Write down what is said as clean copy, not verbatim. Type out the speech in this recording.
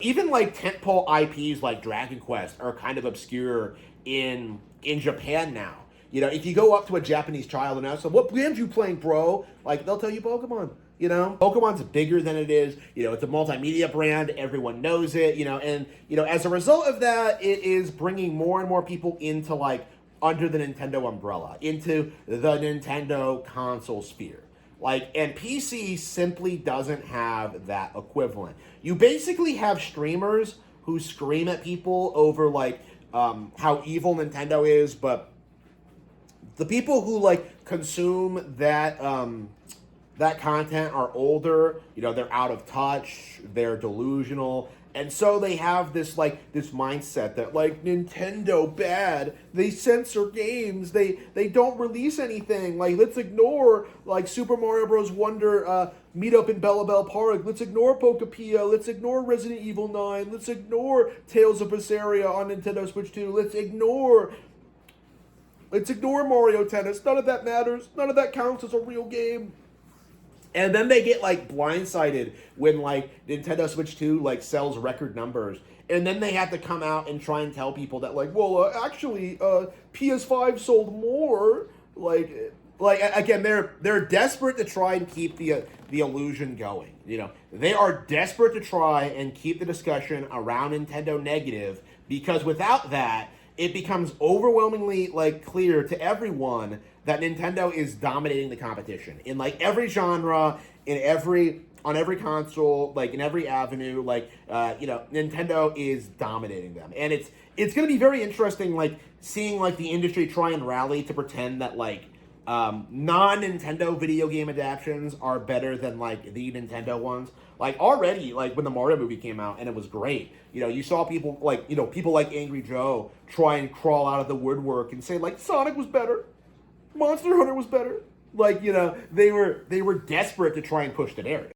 Even like tentpole IPs like Dragon Quest are kind of obscure in Japan now. You know, if you go up to a Japanese child and ask them, "What games you playing, bro?" Like they'll tell you Pokemon. You know, Pokemon's bigger than it is. You know, it's a multimedia brand. Everyone knows it. You know, and you know, as a result of that, it is bringing more and more people into like under the Nintendo umbrella, into the Nintendo console sphere. Like, and PC simply doesn't have that equivalent. You basically have streamers who scream at people over like how evil Nintendo is, but the people who like consume that content are older. You know, they're out of touch, they're delusional, and so they have this mindset that like Nintendo bad. They censor games. They don't release anything. Like let's ignore like Super Mario Bros. Wonder meetup in Bella Bell Park. Let's ignore Pokepia. Let's ignore Resident Evil 9. Let's ignore Tales of Berseria on Nintendo Switch 2. Let's ignore Mario Tennis. None of that matters. None of that counts as a real game. And then they get like blindsided when like Nintendo Switch 2 like sells record numbers. And then they have to come out and try and tell people that like, well, actually PS5 sold more. Like again, they're desperate to try and keep the illusion going. You know, they are desperate to try and keep the discussion around Nintendo negative, because without that, it becomes overwhelmingly like clear to everyone that Nintendo is dominating the competition in like every genre, on every console, like in every avenue. Like you know, Nintendo is dominating them, and it's going to be very interesting, like seeing like the industry try and rally to pretend that like non-Nintendo video game adaptations are better than like the Nintendo ones. Like already, like when the Mario movie came out and it was great, you know, you saw people like Angry Joe try and crawl out of the woodwork and say like Sonic was better, Monster Hunter was better. Like, you know, they were desperate to try and push the narrative.